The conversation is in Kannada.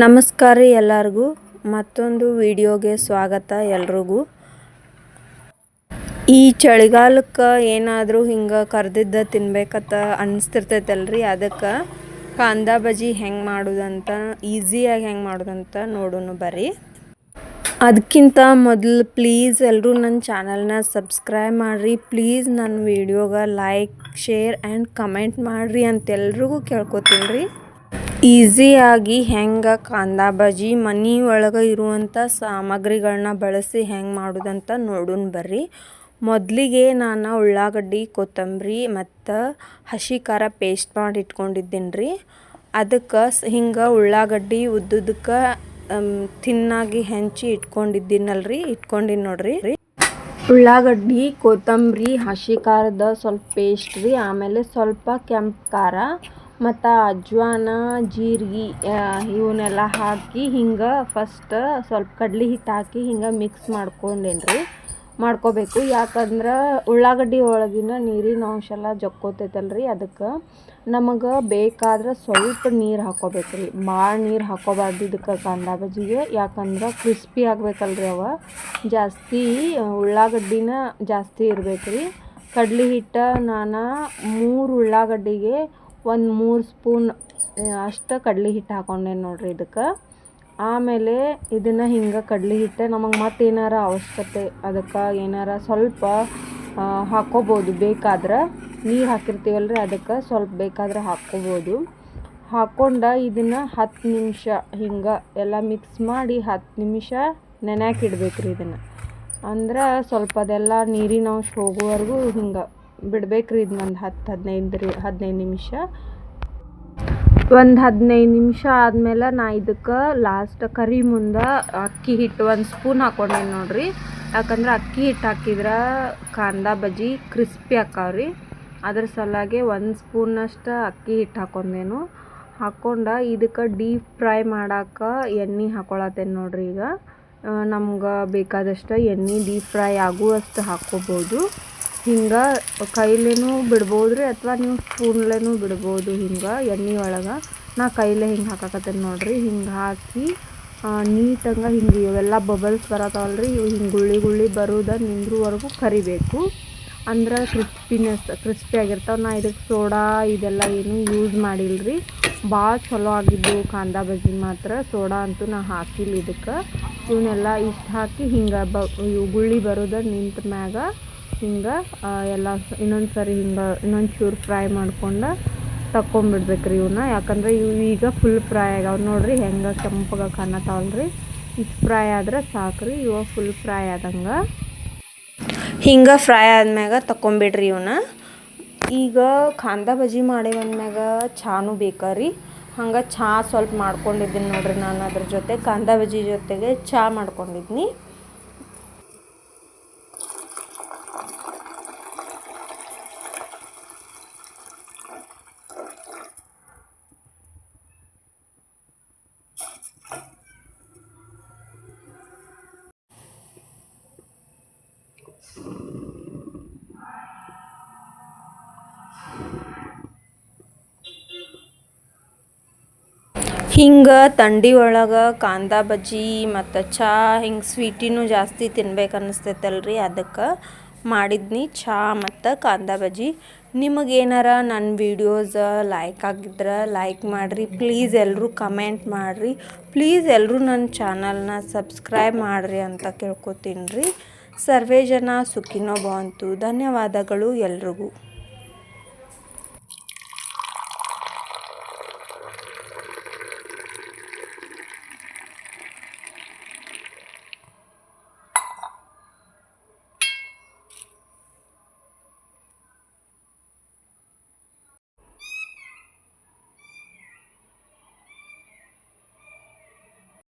ನಮಸ್ಕಾರ ರೀ ಎಲ್ಲರಿಗೂ ಮತ್ತೊಂದು ವಿಡಿಯೋಗೆ ಸ್ವಾಗತ ಎಲ್ರಿಗೂ. ಈ ಚಳಿಗಾಲಕ್ಕೆ ಏನಾದರೂ ಹಿಂಗೆ ಕರ್ದಿದ್ದ ತಿನ್ಬೇಕಂತ ಅನಿಸ್ತಿರ್ತೈತಲ್ರಿ, ಅದಕ್ಕೆ ಕಾಂದಾ ಬಜ್ಜಿ ಹೆಂಗೆ ಮಾಡೋದಂತ ಈಸಿಯಾಗಿ ಹೆಂಗೆ ಮಾಡೋದಂತ ನೋಡೋಣ ಬರ್ರಿ. ಅದಕ್ಕಿಂತ ಮೊದಲು ಪ್ಲೀಸ್ ಎಲ್ಲರೂ ನನ್ನ ಚಾನಲ್ನ ಸಬ್ಸ್ಕ್ರೈಬ್ ಮಾಡಿರಿ. ಪ್ಲೀಸ್ ನನ್ನ ವಿಡಿಯೋಗೆ ಲೈಕ್, ಶೇರ್ ಆ್ಯಂಡ್ ಕಮೆಂಟ್ ಮಾಡಿರಿ ಅಂತ ಎಲ್ರಿಗೂ ಕೇಳ್ಕೊತೀನಿ ರೀ. ಈಸಿಯಾಗಿ ಹೆಂಗೆ ಕಾಂದಾ ಬಜ್ಜಿ ಮನೆ ಒಳಗೆ ಇರುವಂಥ ಸಾಮಗ್ರಿಗಳನ್ನ ಬಳಸಿ ಹೆಂಗೆ ಮಾಡೋದಂತ ನೋಡೋಣ ಬರ್ರಿ. ಮೊದಲಿಗೆ ನಾನು ಉಳ್ಳಾಗಡ್ಡಿ, ಕೊತ್ತಂಬರಿ ಮತ್ತು ಹಸಿ ಖಾರ ಪೇಸ್ಟ್ ಮಾಡಿ ಇಟ್ಕೊಂಡಿದ್ದೀನಿ ರೀ. ಅದಕ್ಕೆ ಹಿಂಗೆ ಉಳ್ಳಾಗಡ್ಡಿ ಉದ್ದುದಕ್ಕೆ ತಿನ್ನಾಗಿ ಹೆಂಚಿ ಇಟ್ಕೊಂಡಿದ್ದೀನಿ ನೋಡ್ರಿ. ಉಳ್ಳಾಗಡ್ಡಿ, ಕೊತ್ತಂಬರಿ, ಹಸಿ ಖಾರದ ಸ್ವಲ್ಪ ಪೇಸ್ಟ್ ರೀ, ಆಮೇಲೆ ಸ್ವಲ್ಪ ಕೆಂಪು ಖಾರ ಮತ್ತು ಅಜ್ವಾನ, ಜೀರಿಗೆ ಇವನ್ನೆಲ್ಲ ಹಾಕಿ ಹಿಂಗೆ ಫಸ್ಟ್ ಸ್ವಲ್ಪ ಕಡ್ಲೆ ಹಿಟ್ಟು ಹಾಕಿ ಹಿಂಗೆ ಮಿಕ್ಸ್ ಮಾಡ್ಕೋಬೇಕು. ಯಾಕಂದ್ರೆ ಉಳ್ಳಾಗಡ್ಡಿ ಒಳಗಿನ ನೀರಿನ ಅಂಶ ಎಲ್ಲ ಜಕ್ಕೋತೈತಲ್ರಿ, ಅದಕ್ಕೆ ನಮಗೆ ಬೇಕಾದ್ರೆ ಸ್ವಲ್ಪ ನೀರು ಹಾಕ್ಕೋಬೇಕು ರೀ. ಭಾಳ ನೀರು ಹಾಕ್ಕೋಬಾರ್ದು ಇದಕ್ಕೆ ಕಾಂದಾ ಬಜ್ಜಿಗೆ, ಯಾಕಂದ್ರೆ ಕ್ರಿಸ್ಪಿ ಆಗ್ಬೇಕಲ್ರಿ. ಜಾಸ್ತಿ ಉಳ್ಳಾಗಡ್ಡಿನ ಜಾಸ್ತಿ ಇರ್ಬೇಕು ರೀ. ಕಡ್ಲೆ ಹಿಟ್ಟು ನಾನು 3 ಉಳ್ಳಾಗಡ್ಡಿಗೆ 3 ಸ್ಪೂನ್ ಅಷ್ಟು ಕಡ್ಲೆ ಹಿಟ್ಟು ಹಾಕ್ಕೊಂಡೆ ನೋಡ್ರಿ ಇದಕ್ಕೆ. ಆಮೇಲೆ ಇದನ್ನು ಹಿಂಗೆ ಕಡ್ಲೆ ಹಿಟ್ಟು ನಮಗೆ ಮತ್ತೆ ಏನಾರ ಅವಶ್ಯಕತೆ ಅದಕ್ಕೆ ಏನಾರ ಸ್ವಲ್ಪ ಹಾಕ್ಕೋಬೋದು. ಬೇಕಾದ್ರೆ ನೀರು ಹಾಕಿರ್ತೀವಲ್ರಿ, ಅದಕ್ಕೆ ಸ್ವಲ್ಪ ಬೇಕಾದ್ರೆ ಹಾಕ್ಕೋಬೋದು. ಹಾಕ್ಕೊಂಡು ಇದನ್ನು 10 ನಿಮಿಷ ಹಿಂಗೆ ಎಲ್ಲ ಮಿಕ್ಸ್ ಮಾಡಿ 10 ನಿಮಿಷ ನೆನೆಯಾಕೆ ಇಡ್ಬೇಕ್ರಿ. ಇದನ್ನು ಅಂದ್ರೆ ಸ್ವಲ್ಪ ಅದೆಲ್ಲ ನೀರಿನ ಅಂಶ ಹೋಗುವವರೆಗೂ ಹಿಂಗೆ ಬಿಡ್ಬೇಕ್ರಿ. ಇದನ್ನೊಂದು 10-15 ನಿಮಿಷ. ಒಂದು 15 ನಿಮಿಷ ಆದಮೇಲೆ ನಾ ಇದಕ್ಕೆ ಲಾಸ್ಟ್ ಕರಿ ಮುಂದೆ ಅಕ್ಕಿ ಹಿಟ್ಟು 1 ಸ್ಪೂನ್ ಹಾಕ್ಕೊಂಡೇನಿ ನೋಡ್ರಿ. ಯಾಕಂದ್ರೆ ಅಕ್ಕಿ ಹಿಟ್ಟು ಹಾಕಿದ್ರೆ ಕಾಂದಾ ಬಜ್ಜಿ ಕ್ರಿಸ್ಪಿ ಆಕ್ಕಾವ್ರಿ. ಅದ್ರ ಸಲಾಗೆ 1 ಸ್ಪೂನಷ್ಟು ಅಕ್ಕಿ ಹಿಟ್ಟು ಹಾಕ್ಕೊಂಡು ಇದಕ್ಕೆ ಡೀಪ್ ಫ್ರೈ ಮಾಡೋಕೆ ಎಣ್ಣೆ ಹಾಕ್ಕೊಳತ್ತೇನೆ ನೋಡ್ರಿ. ಈಗ ನಮ್ಗೆ ಬೇಕಾದಷ್ಟು ಎಣ್ಣೆ ಡೀಪ್ ಫ್ರೈ ಆಗುವಷ್ಟು ಹಾಕ್ಕೋಬೋದು. ಹಿಂಗೆ ಕೈಲೇನೂ ಬಿಡ್ಬೋದು ರೀ, ಅಥವಾ ನೀವು ಸ್ಪೂನ್ಲೇನೂ ಬಿಡ್ಬೋದು. ಹಿಂಗೆ ಎಣ್ಣೆ ಒಳಗೆ ನಾ ಕೈಲೇ ಹಿಂಗೆ ಹಾಕಕತ್ತೇನೆ ನೋಡ್ರಿ. ಹಿಂಗೆ ಹಾಕಿ ನೀಟಂಗೆ ಹಿಂಗೆ ಇವೆಲ್ಲ ಬಬಲ್ಸ್ ಬರತ್ತವಲ್ರಿ, ಇವು ಹಿಂಗೆ ಗುಳ್ಳಿ ಬರೋದು ನಿಂದ್ರವರೆಗೂ ಕರಿಬೇಕು. ಅಂದ್ರೆ ಕ್ರಿಸ್ಪಿ ಆಗಿರ್ತಾವೆ. ನಾ ಇದಕ್ಕೆ ಸೋಡಾ ಇದೆಲ್ಲ ಏನೂ ಯೂಸ್ ಮಾಡಿಲ್ರಿ. ಭಾಳ ಚಲೋ ಆಗಿದ್ದು ಕಾಂದಾ ಬಜ್ಜಿ ಮಾತ್ರ. ಸೋಡಾ ಅಂತೂ ನಾ ಹಾಕಿಲ್ಲ ಇದಕ್ಕೆ. ಇವನ್ನೆಲ್ಲ ಇಷ್ಟು ಹಾಕಿ ಹಿಂಗೆ ಇವು ಗುಳ್ಳಿ ಬರೋದು ನಿಂತ ಮ್ಯಾಗ ಹಿಂಗೆ ಎಲ್ಲ ಇನ್ನೊಂದು ಸರಿ ಹಿಂಗೆ ಇನ್ನೊಂದು ಚೂರು ಫ್ರೈ ಮಾಡ್ಕೊಂಡು ತಕ್ಕೊಂಬಿಡ್ಬೇಕ್ರಿ ಇವನ್ನ. ಯಾಕಂದ್ರೆ ಇವು ಈಗ ಫುಲ್ ಫ್ರೈ ಆಗ್ಯಾವ ನೋಡ್ರಿ, ಹೆಂಗೆ ಕೆಂಪಗೆ ಕಾಣತ್ತಾವಲ್ರಿ. ಇಷ್ಟು ಫ್ರೈ ಆದ್ರೆ ಸಾಕ್ರಿ. ಇವು ಫುಲ್ ಫ್ರೈ ಆದಂಗೆ ಹಿಂಗೆ ಫ್ರೈ ಆದ್ಮ್ಯಾಗ ತಕ್ಕೊಂಬಿಡ್ರಿ ಇವನ್ನ. ಈಗ ಕಾಂದಾ ಬಜ್ಜಿ ಮಾಡೇವಂದ್ಮ್ಯಾಗ ಚಾನೂ ಬೇಕಾರಿ. ಹಂಗೆ ಚಹಾ ಸ್ವಲ್ಪ ಮಾಡ್ಕೊಂಡಿದ್ದೀನಿ ನೋಡ್ರಿ. ನಾನು ಅದ್ರ ಜೊತೆ ಕಾಂದಾ ಬಜ್ಜಿ ಜೊತೆಗೆ ಚಹಾ ಮಾಡ್ಕೊಂಡಿದ್ನಿ. ಹಿಂಗೆ ಥಂಡಿ ಒಳಗೆ ಕಾಂದಾ ಬಜ್ಜಿ ಮತ್ತು ಚಹಾ ಹಿಂಗೆ ಸ್ವೀಟಿನೂ ಜಾಸ್ತಿ ತಿನ್ಬೇಕು ಅನ್ನಿಸ್ತೈತಲ್ರಿ, ಅದಕ್ಕೆ ಮಾಡಿದ್ನಿ ಚಹಾ ಮತ್ತು ಕಾಂದಾ ಬಜ್ಜಿ. ನಿಮಗೇನಾರ ನನ್ನ ವೀಡಿಯೋಸ್ ಲೈಕ್ ಆಗಿದ್ರೆ ಲೈಕ್ ಮಾಡಿರಿ. ಪ್ಲೀಸ್ ಎಲ್ಲರೂ ಕಮೆಂಟ್ ಮಾಡಿರಿ. ಪ್ಲೀಸ್ ಎಲ್ಲರೂ ನನ್ನ ಚಾನಲ್ನ ಸಬ್ಸ್ಕ್ರೈಬ್ ಮಾಡಿರಿ ಅಂತ ಕೇಳ್ಕೊತೀನಿ ರೀ. ಸರ್ವೇ ಜನ ಸುಖಿನೋ ಭವಂತು. ಧನ್ಯವಾದಗಳು ಎಲ್ರಿಗೂ.